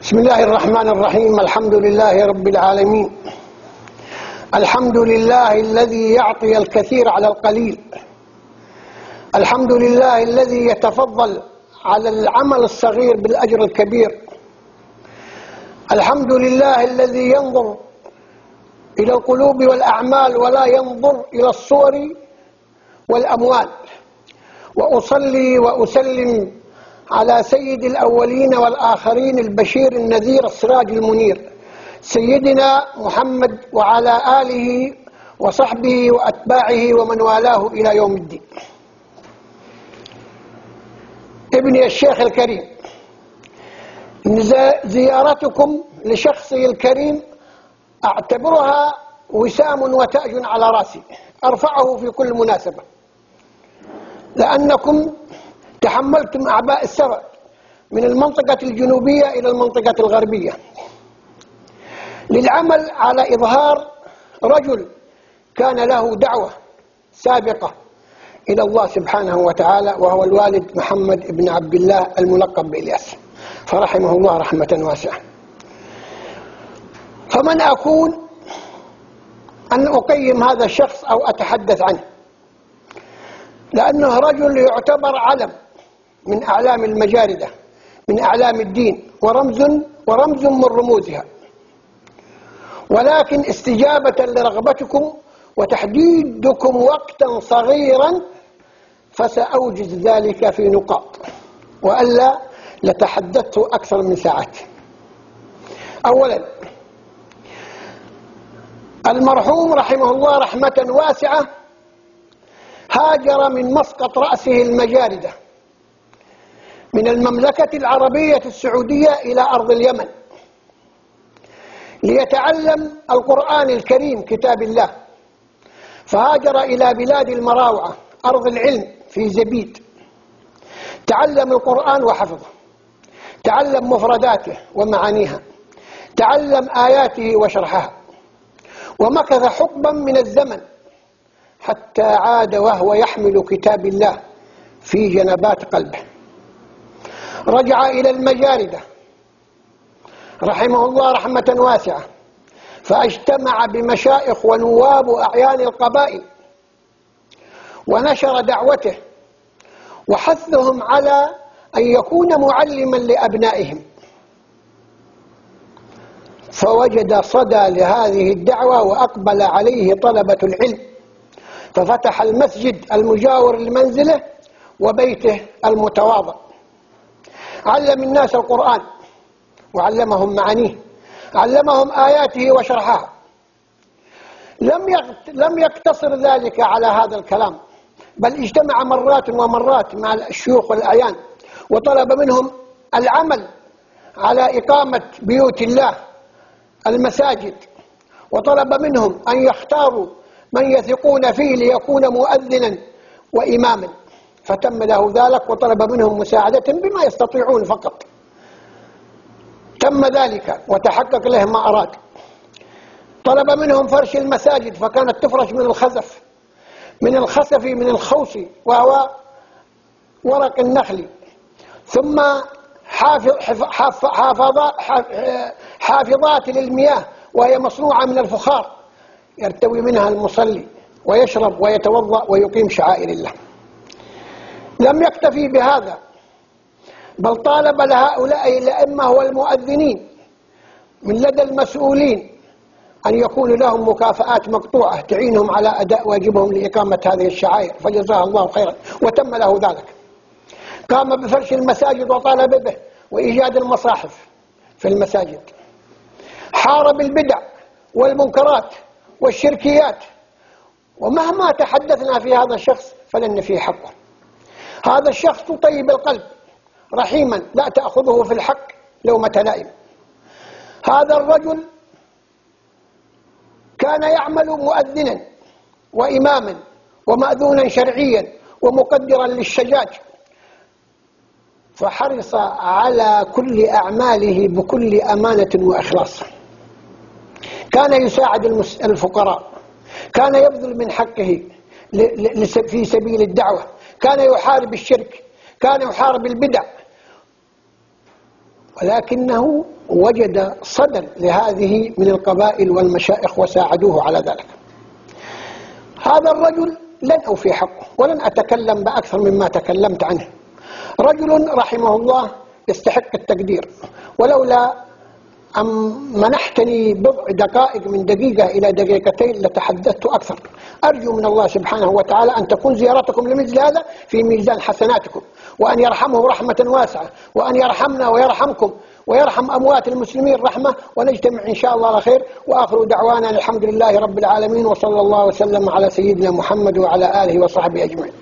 بسم الله الرحمن الرحيم. الحمد لله رب العالمين. الحمد لله الذي يعطي الكثير على القليل. الحمد لله الذي يتفضل على العمل الصغير بالأجر الكبير. الحمد لله الذي ينظر إلى القلوب والأعمال ولا ينظر إلى الصور والأموال. وأصلي وأسلم على سيد الأولين والآخرين البشير النذير السراج المنير سيدنا محمد وعلى آله وصحبه وأتباعه ومن والاه إلى يوم الدين. ابني الشيخ الكريم، زيارتكم لشخصي الكريم أعتبرها وسام وتاج على رأسي أرفعه في كل مناسبة، لأنكم تحملتم أعباء السفر من المنطقة الجنوبية إلى المنطقة الغربية للعمل على إظهار رجل كان له دعوة سابقة إلى الله سبحانه وتعالى، وهو الوالد محمد بن عبد الله الملقب بإلياس، فرحمه الله رحمة واسعة. فمن أكون أن أقيم هذا الشخص أو أتحدث عنه، لأنه رجل يعتبر علم من أعلام المجاردة، من أعلام الدين، ورمز من رموزها، ولكن استجابة لرغبتكم وتحديدكم وقتا صغيرا فسأوجز ذلك في نقاط، وألا لتحدثت أكثر من ساعات. أولا، المرحوم رحمه الله رحمة واسعة هاجر من مسقط رأسه المجاردة من المملكة العربية السعودية إلى أرض اليمن ليتعلم القرآن الكريم كتاب الله، فهاجر إلى بلاد المراوعة أرض العلم في زبيد، تعلم القرآن وحفظه، تعلم مفرداته ومعانيها، تعلم آياته وشرحها، ومكث حقبا من الزمن حتى عاد وهو يحمل كتاب الله في جنبات قلبه. رجع إلى المجاردة رحمه الله رحمة واسعة، فاجتمع بمشايخ ونواب وأعيان القبائل ونشر دعوته وحثهم على أن يكون معلما لأبنائهم، فوجد صدى لهذه الدعوة وأقبل عليه طلبة العلم، ففتح المسجد المجاور لمنزله وبيته المتواضع، علم الناس القرآن وعلمهم معانيه، علمهم آياته وشرحها. لم يقتصر ذلك على هذا الكلام، بل اجتمع مرات ومرات مع الشيوخ والأعيان وطلب منهم العمل على إقامة بيوت الله المساجد، وطلب منهم أن يختاروا من يثقون فيه ليكون مؤذنا وإماما، فتم له ذلك، وطلب منهم مساعدة بما يستطيعون فقط، تم ذلك وتحقق له ما أراد. طلب منهم فرش المساجد، فكانت تفرش من الخزف، من الخوص وهو ورق النخل، ثم حافظات للمياه وهي مصنوعة من الفخار يرتوي منها المصلي ويشرب ويتوضأ ويقيم شعائر الله. لم يكتفي بهذا، بل طالب لهؤلاء الأئمة والمؤذنين من لدى المسؤولين أن يكون لهم مكافآت مقطوعة تعينهم على أداء واجبهم لإقامة هذه الشعائر، فجزاه الله خيرا وتم له ذلك. قام بفرش المساجد وطالب به وإيجاد المصاحف في المساجد، حارب البدع والمنكرات والشركيات، ومهما تحدثنا في هذا الشخص فلن نفي حقه. هذا الشخص طيب القلب رحيما لا تأخذه في الحق لومة لائم. هذا الرجل كان يعمل مؤذنا وإماما ومأذونا شرعيا ومقدرا للشجاج، فحرص على كل أعماله بكل أمانة وإخلاص. كان يساعد الفقراء، كان يبذل من حقه في سبيل الدعوة، كان يحارب الشرك، كان يحارب البدع، ولكنه وجد صدى لهذه من القبائل والمشائخ وساعدوه على ذلك. هذا الرجل لن أوفي حقه ولن أتكلم بأكثر مما تكلمت عنه. رجل رحمه الله يستحق التقدير، ولولا أن منحتني بضع دقائق من دقيقة إلى دقيقتين لتحدثت أكثر. أرجو من الله سبحانه وتعالى أن تكون زيارتكم لمثل هذا في ميزان حسناتكم، وأن يرحمه رحمة واسعة، وأن يرحمنا ويرحمكم ويرحم أموات المسلمين رحمة، ونجتمع إن شاء الله على خير. وآخر دعوانا الحمد لله رب العالمين، وصلى الله وسلم على سيدنا محمد وعلى آله وصحبه أجمعين.